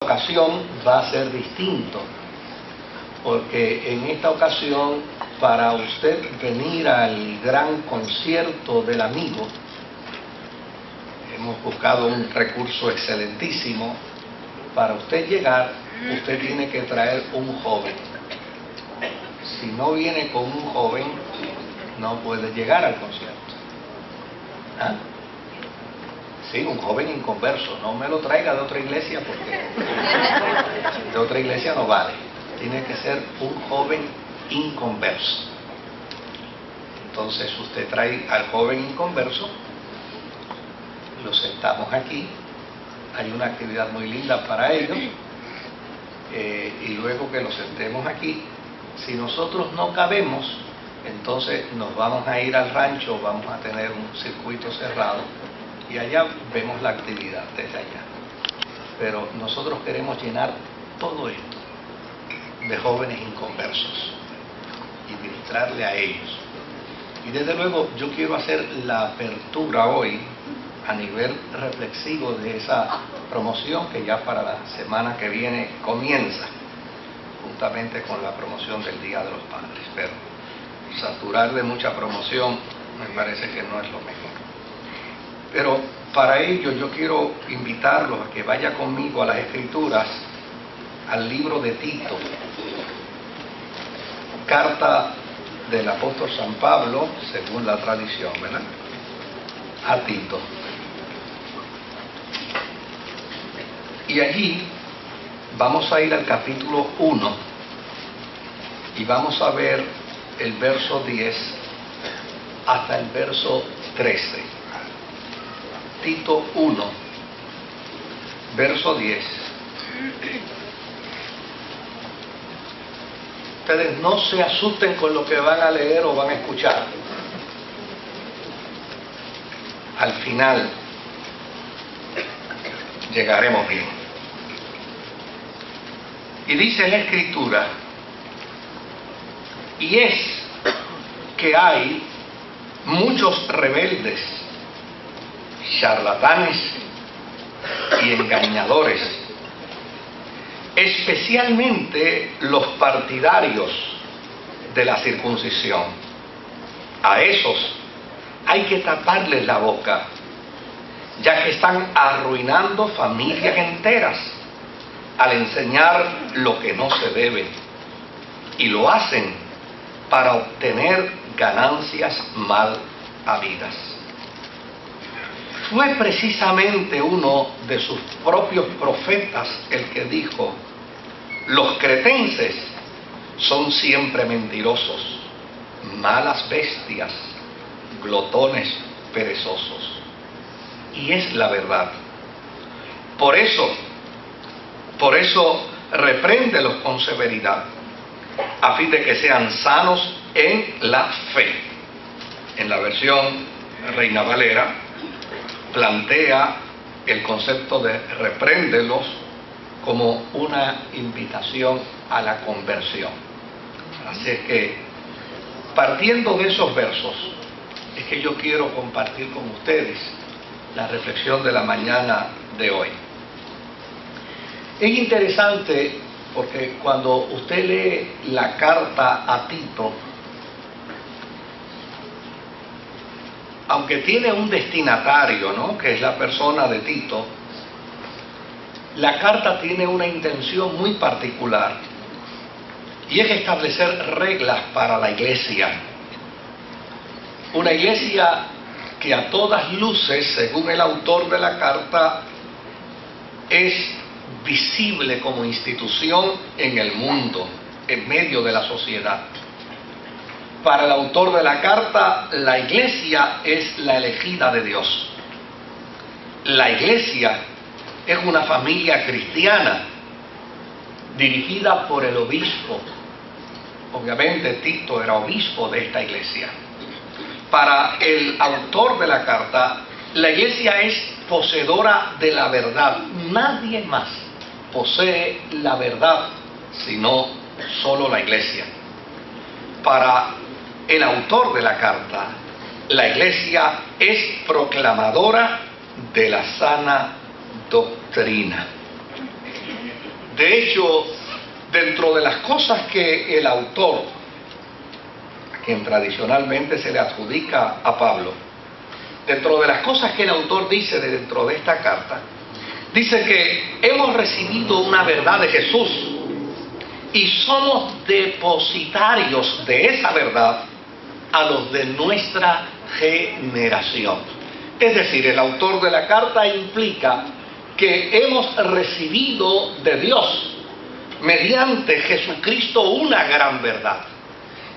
ocasión va a ser distinto, porque en esta ocasión, para usted venir al gran concierto del amigo, hemos buscado un recurso excelentísimo. Para usted llegar, usted tiene que traer un joven. Si no viene con un joven, no puede llegar al concierto. ¿Ah? Sí, un joven inconverso. No me lo traiga de otra iglesia, porque de otra iglesia no vale. Tiene que ser un joven inconverso. Entonces usted trae al joven inconverso, lo sentamos aquí, hay una actividad muy linda para ellos, y luego que lo sentemos aquí, si nosotros no cabemos, entonces nos vamos a ir al rancho, vamos a tener un circuito cerrado y allá vemos la actividad desde allá. Pero nosotros queremos llenar todo esto de jóvenes inconversos y ministrarle a ellos. Y desde luego yo quiero hacer la apertura hoy a nivel reflexivo de esa promoción que ya para la semana que viene comienza, juntamente con la promoción del Día de los Padres. Pero saturar de mucha promoción me parece que no es lo mejor. Pero para ello yo quiero invitarlos a que vaya conmigo a las Escrituras, al libro de Tito, carta del apóstol San Pablo, según la tradición, ¿verdad?, a Tito. Y allí vamos a ir al capítulo 1 y vamos a ver el verso 10 hasta el verso 13. Tito 1, verso 10. Ustedes no se asusten con lo que van a leer o van a escuchar. Al final llegaremos bien. Y dice la Escritura: y es que hay muchos rebeldes, charlatanes y engañadores, especialmente los partidarios de la circuncisión. A esos hay que taparles la boca, ya que están arruinando familias enteras al enseñar lo que no se debe, y lo hacen para obtener ganancias mal habidas. Fue precisamente uno de sus propios profetas el que dijo: los cretenses son siempre mentirosos, malas bestias, glotones perezosos. Y es la verdad. Por eso repréndelos con severidad, a fin de que sean sanos en la fe. En la versión Reina Valera plantea el concepto de repréndelos como una invitación a la conversión. Así es que, partiendo de esos versos, es que yo quiero compartir con ustedes la reflexión de la mañana de hoy. Es interesante porque cuando usted lee la carta a Tito, aunque tiene un destinatario, ¿no?, que es la persona de Tito, la carta tiene una intención muy particular, y es establecer reglas para la iglesia. Una iglesia que a todas luces, según el autor de la carta, es visible como institución en el mundo, en medio de la sociedad. Para el autor de la carta, la iglesia es la elegida de Dios. La iglesia es una familia cristiana dirigida por el obispo. Obviamente Tito era obispo de esta iglesia. Para el autor de la carta, la iglesia es poseedora de la verdad. Nadie más posee la verdad, sino solo la iglesia. Para el autor de la carta, la iglesia es proclamadora de la sana doctrina. De hecho, dentro de las cosas que el autor, a quien tradicionalmente se le adjudica a Pablo, dentro de las cosas que el autor dice dentro de esta carta, dice que hemos recibido una verdad de Jesús y somos depositarios de esa verdad a los de nuestra generación. Es decir, el autor de la carta implica que hemos recibido de Dios mediante Jesucristo una gran verdad.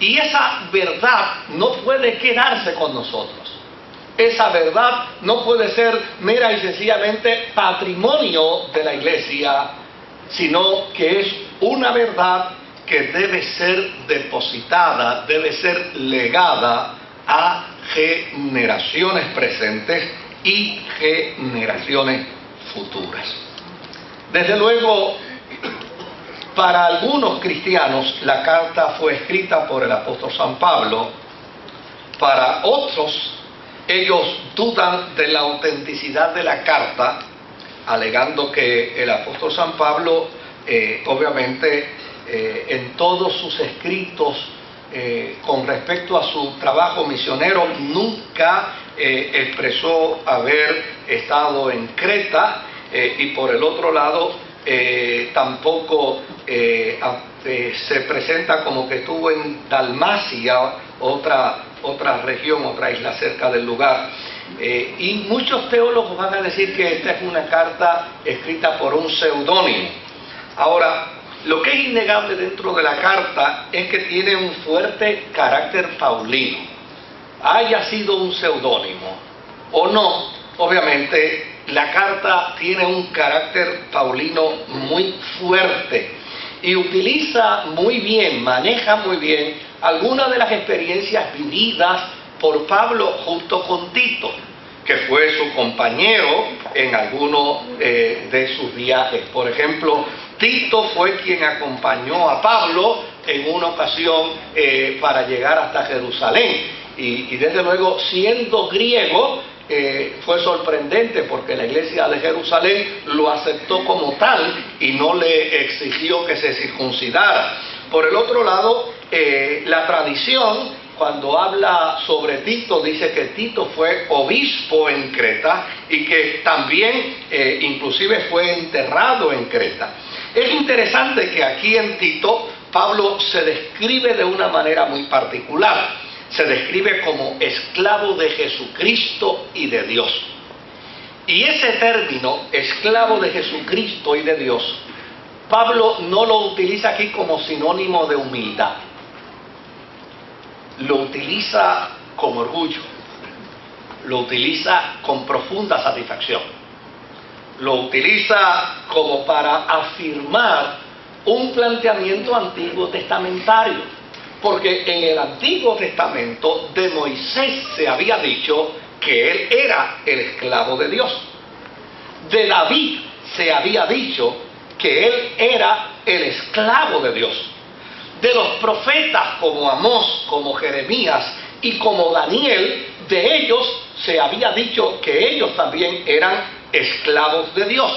Y esa verdad no puede quedarse con nosotros. Esa verdad no puede ser mera y sencillamente patrimonio de la iglesia, sino que es una verdad que debe ser depositada, debe ser legada a generaciones presentes y generaciones futuras. Desde luego, para algunos cristianos la carta fue escrita por el apóstol San Pablo. Para otros, ellos dudan de la autenticidad de la carta, alegando que el apóstol San Pablo, obviamente, en todos sus escritos con respecto a su trabajo misionero, nunca expresó haber estado en Creta, y por el otro lado, tampoco se presenta como que estuvo en Dalmacia, otra región, otra isla cerca del lugar. Y muchos teólogos van a decir que esta es una carta escrita por un seudónimo. Ahora, lo que es innegable dentro de la carta es que tiene un fuerte carácter paulino. Haya sido un seudónimo o no, obviamente la carta tiene un carácter paulino muy fuerte y utiliza muy bien, maneja muy bien algunas de las experiencias vividas por Pablo junto con Tito, que fue su compañero en alguno de sus viajes. Por ejemplo, Tito fue quien acompañó a Pablo en una ocasión para llegar hasta Jerusalén. Y desde luego, siendo griego, fue sorprendente porque la iglesia de Jerusalén lo aceptó como tal y no le exigió que se circuncidara. Por el otro lado, la tradición, cuando habla sobre Tito, dice que Tito fue obispo en Creta y que también inclusive fue enterrado en Creta. Es interesante que aquí en Tito Pablo se describe de una manera muy particular. Se describe como esclavo de Jesucristo y de Dios. Y ese término, esclavo de Jesucristo y de Dios, Pablo no lo utiliza aquí como sinónimo de humildad. Lo utiliza con orgullo, lo utiliza con profunda satisfacción, lo utiliza como para afirmar un planteamiento antiguo testamentario, porque en el Antiguo Testamento de Moisés se había dicho que él era el esclavo de Dios. De David se había dicho que él era el esclavo de Dios. De los profetas como Amós, como Jeremías y como Daniel, de ellos se había dicho que ellos también eran esclavos de Dios.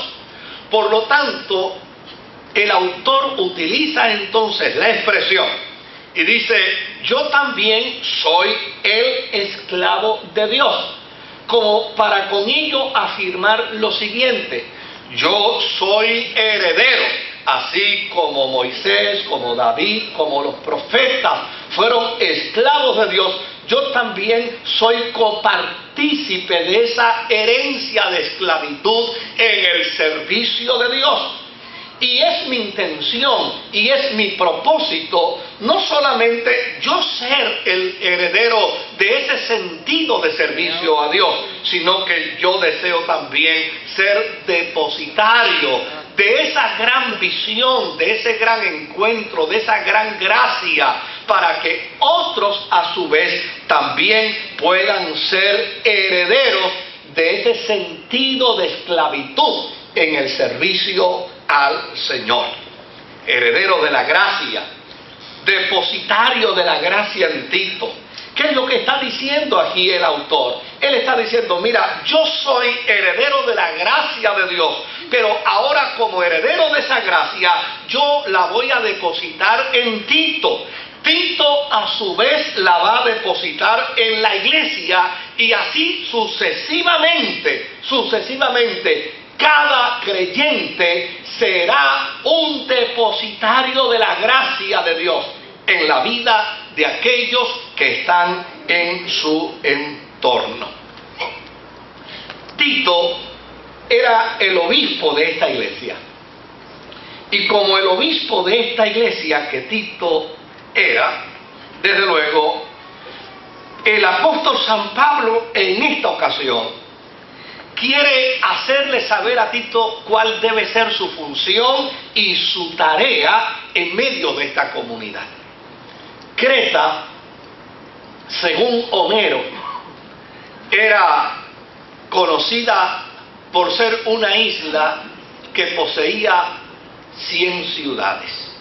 Por lo tanto, el autor utiliza entonces la expresión y dice: yo también soy el esclavo de Dios, como para con ello afirmar lo siguiente: yo soy heredero, así como Moisés, como David, como los profetas fueron esclavos de Dios, yo también soy copartícipe de esa herencia de esclavitud en el servicio de Dios. Y es mi intención y es mi propósito no solamente yo ser el heredero de ese sentido de servicio a Dios, sino que yo deseo también ser depositario de esa gran visión, de ese gran encuentro, de esa gran gracia, para que otros a su vez también puedan ser herederos de ese sentido de esclavitud en el servicio al Señor. Heredero de la gracia, depositario de la gracia en Tito, ¿Qué es lo que está diciendo aquí el autor? Él está diciendo, mira, yo soy heredero de la gracia de Dios, pero ahora como heredero de esa gracia, yo la voy a depositar en Tito. Tito a su vez la va a depositar en la iglesia y así sucesivamente, cada creyente será un depositario de la gracia de Dios en la vida de aquellos que están en su entorno. Tito era el obispo de esta iglesia. Y como el obispo de esta iglesia que Tito era, desde luego, el apóstol San Pablo en esta ocasión quiere hacerle saber a Tito cuál debe ser su función y su tarea en medio de esta comunidad. Creta, según Homero, era conocida por ser una isla que poseía 100 ciudades.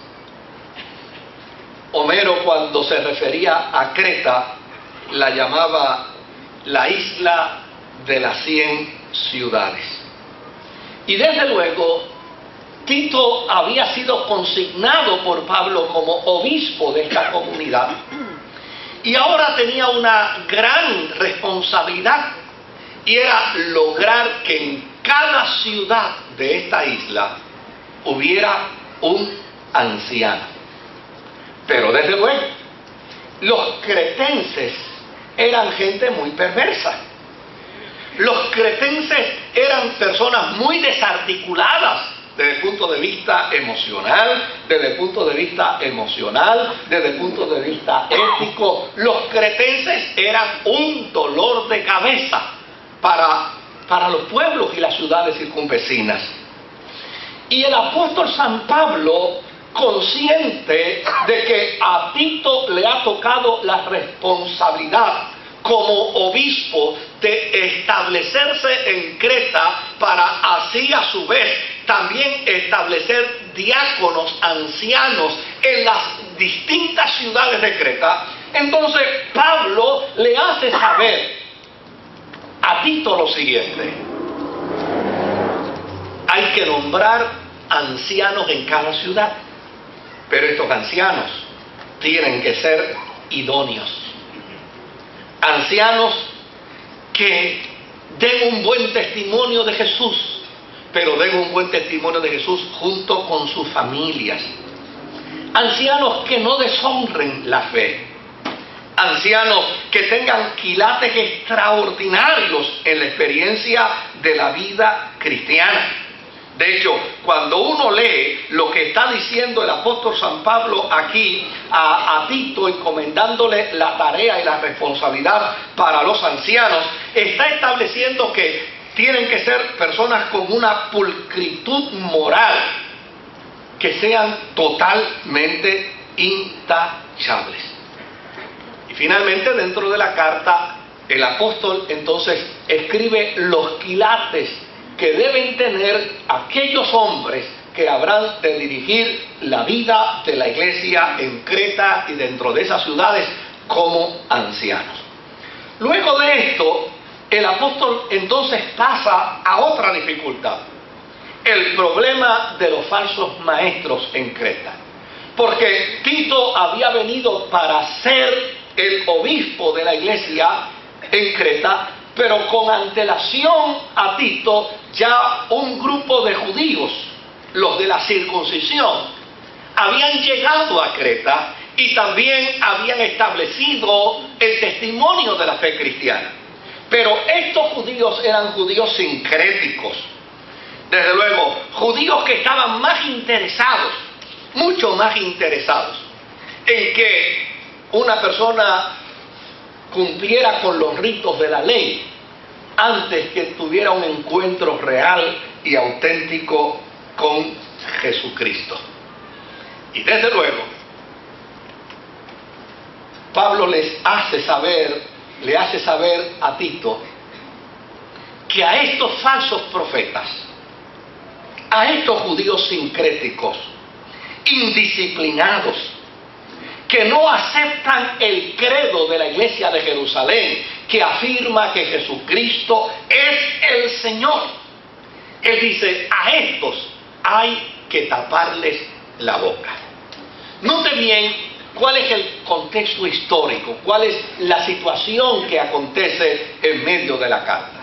Homero, cuando se refería a Creta, la llamaba la isla de las 100 ciudades. Y desde luego, Tito había sido consignado por Pablo como obispo de esta comunidad y ahora tenía una gran responsabilidad, y era lograr que en cada ciudad de esta isla hubiera un anciano. Pero desde luego, los cretenses eran gente muy perversa. Los cretenses eran personas muy desarticuladas desde el punto de vista emocional, desde el punto de vista ético. Los cretenses eran un dolor de cabeza para los pueblos y las ciudades circunvecinas. Y el apóstol San Pablo, consciente de que a Tito le ha tocado la responsabilidad como obispo de establecerse en Creta para así a su vez también establecer diáconos, ancianos en las distintas ciudades de Creta, entonces Pablo le hace saber a Tito lo siguiente: hay que nombrar ancianos en cada ciudad, pero estos ancianos tienen que ser idóneos. Ancianos que den un buen testimonio de Jesús, pero den un buen testimonio de Jesús junto con sus familias. Ancianos que no deshonren la fe. Ancianos que tengan quilates extraordinarios en la experiencia de la vida cristiana. De hecho, cuando uno lee lo que está diciendo el apóstol San Pablo aquí a Tito, encomendándole la tarea y la responsabilidad para los ancianos, está estableciendo que tienen que ser personas con una pulcritud moral, que sean totalmente intachables. Y finalmente, dentro de la carta, el apóstol entonces escribe los quilates que deben tener aquellos hombres que habrán de dirigir la vida de la iglesia en Creta y dentro de esas ciudades como ancianos. Luego de esto, el apóstol entonces pasa a otra dificultad: el problema de los falsos maestros en Creta. Porque Tito había venido para ser el obispo de la iglesia en Creta, pero con antelación a Tito ya un grupo de judíos, los de la circuncisión, habían llegado a Creta y también habían establecido el testimonio de la fe cristiana. Pero estos judíos eran judíos sincréticos, desde luego, judíos que estaban más interesados, mucho más interesados, en que una persona cumpliera con los ritos de la ley antes que tuviera un encuentro real y auténtico con Jesucristo. Y desde luego, Pablo le hace saber a Tito que a estos falsos profetas, a estos judíos sincréticos, indisciplinados, que no aceptan el credo de la iglesia de Jerusalén, que afirma que Jesucristo es el Señor. Él dice, a estos hay que taparles la boca. Note bien cuál es el contexto histórico, cuál es la situación que acontece en medio de la carta.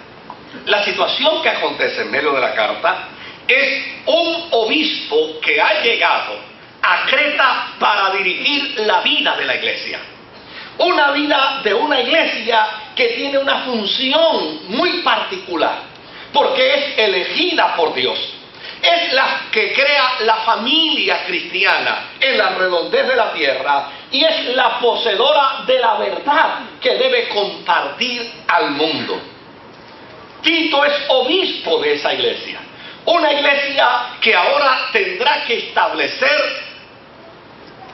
La situación que acontece en medio de la carta es un obispo que ha llegado a Creta para dirigir la vida de la iglesia. Una vida de una iglesia que tiene una función muy particular, porque es elegida por Dios. Es la que crea la familia cristiana en la redondez de la tierra y es la poseedora de la verdad que debe compartir al mundo. Tito es obispo de esa iglesia. Una iglesia que ahora tendrá que establecer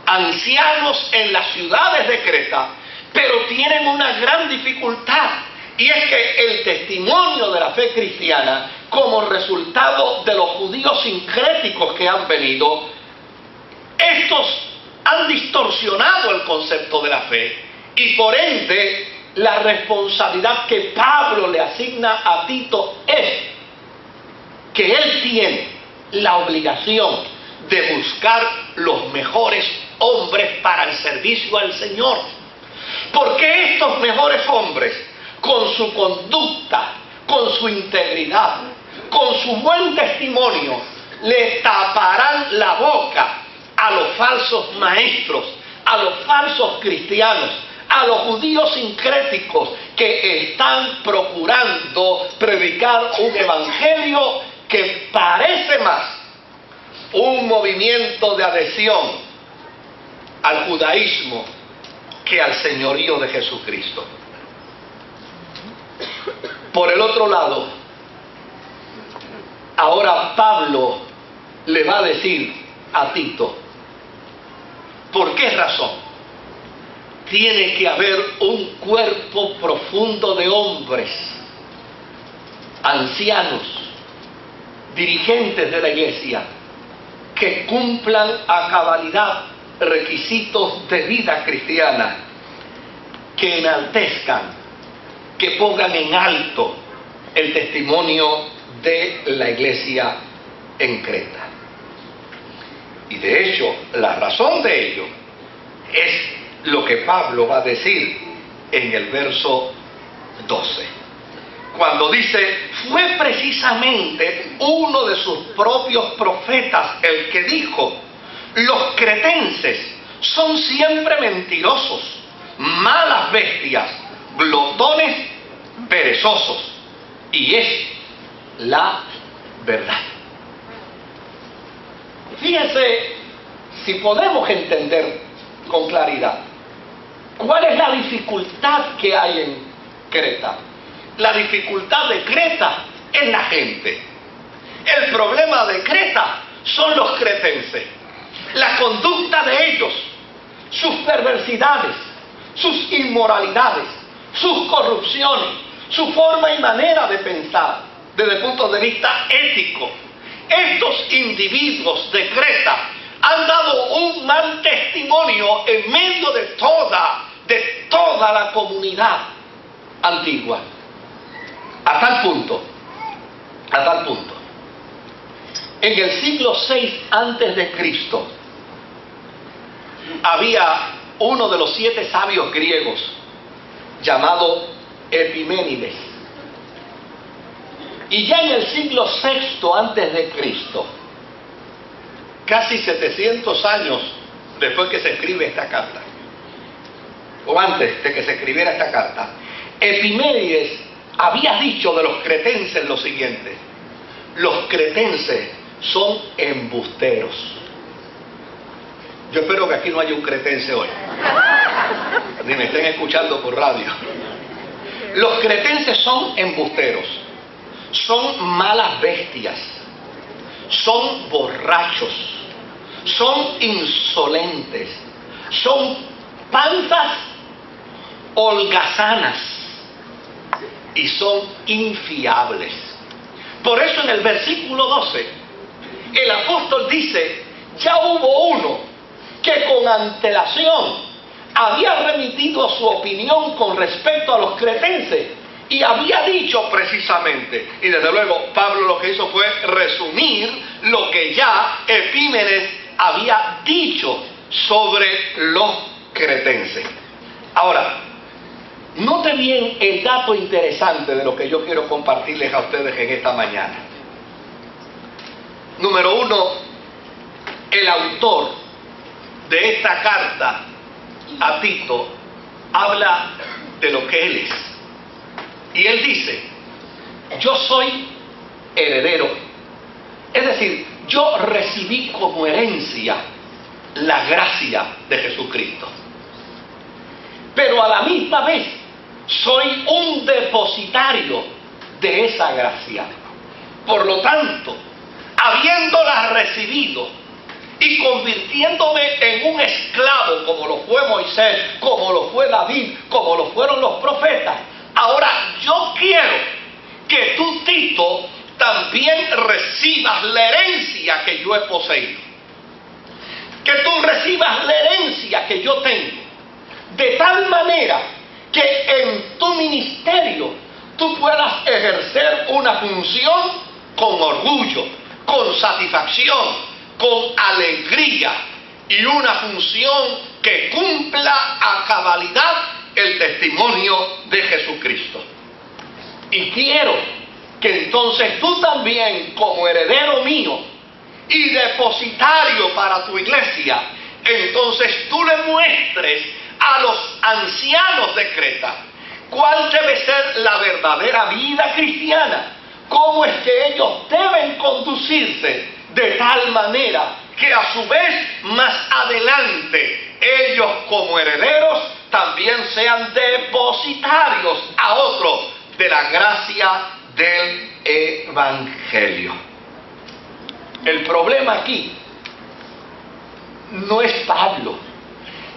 ancianos en las ciudades de Creta, pero tienen una gran dificultad, y es que el testimonio de la fe cristiana, como resultado de los judíos sincréticos que han venido, estos han distorsionado el concepto de la fe, y por ende la responsabilidad que Pablo le asigna a Tito es que él tiene la obligación de buscar los mejores hombres para el servicio al Señor. Porque estos mejores hombres, con su conducta, con su integridad, con su buen testimonio, le taparán la boca a los falsos maestros, a los falsos cristianos, a los judíos sincréticos que están procurando predicar un evangelio que parece más un movimiento de adhesión al judaísmo que al señorío de Jesucristo. Por el otro lado, ahora Pablo le va a decir a Tito, ¿por qué razón tiene que haber un cuerpo profundo de hombres, ancianos, dirigentes de la iglesia, que cumplan a cabalidad requisitos de vida cristiana, que enaltezcan, que pongan en alto el testimonio de la iglesia en Creta? Y de hecho, la razón de ello es lo que Pablo va a decir en el verso 12. Cuando dice, fue precisamente uno de sus propios profetas el que dijo, los cretenses son siempre mentirosos, malas bestias, glotones, perezosos. Y es la verdad. Fíjense si podemos entender con claridad cuál es la dificultad que hay en Creta. La dificultad de Creta es la gente. El problema de Creta son los cretenses. La conducta de ellos, sus perversidades, sus inmoralidades, sus corrupciones, su forma y manera de pensar desde el punto de vista ético. Estos individuos de Creta han dado un mal testimonio en medio de toda la comunidad antigua. A tal punto, en el siglo VI antes de Cristo, había uno de los 7 sabios griegos llamado Epiménides. Y ya en el siglo VI antes de Cristo, casi 700 años después que se escribe esta carta, o antes de que se escribiera esta carta, Epiménides había dicho de los cretenses lo siguiente: los cretenses son embusteros. Yo espero que aquí no haya un cretense hoy, ni me estén escuchando por radio. Los cretenses son embusteros, son malas bestias, son borrachos, son insolentes, son panzas holgazanas y son infiables. Por eso en el versículo 12 el apóstol dice, ya hubo uno que con antelación había remitido su opinión con respecto a los cretenses y había dicho precisamente, y desde luego Pablo lo que hizo fue resumir lo que ya Epímenes había dicho sobre los cretenses. Ahora, note bien el dato interesante de lo que yo quiero compartirles a ustedes en esta mañana. Número uno, el autor de esta carta a Tito habla de lo que él es. Y él dice, yo soy heredero. Es decir, yo recibí como herencia la gracia de Jesucristo. Pero a la misma vez soy un depositario de esa gracia. Por lo tanto, habiéndola recibido y convirtiéndome en un esclavo como lo fue Moisés, como lo fue David, como lo fueron los profetas, ahora yo quiero que tú, Tito, también recibas la herencia que yo he poseído. Que tú recibas la herencia que yo tengo. De tal manera que en tu ministerio tú puedas ejercer una función con orgullo, con satisfacción, con alegría, y una función que cumpla a cabalidad el testimonio de Jesucristo. Y quiero que entonces tú también, como heredero mío y depositario para tu iglesia, entonces tú le muestres a los ancianos de Creta cuál debe ser la verdadera vida cristiana, cómo es que ellos deben conducirse de tal manera que a su vez más adelante ellos como herederos también sean depositarios a otros de la gracia del Evangelio. El problema aquí no es Pablo,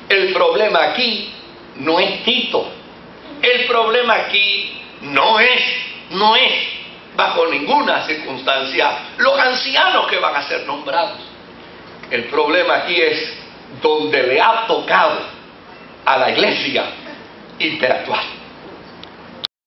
el problema aquí no es Tito, el problema aquí no es bajo ninguna circunstancia los ancianos que van a ser nombrados. El problema aquí es donde le ha tocado a la iglesia interactuar.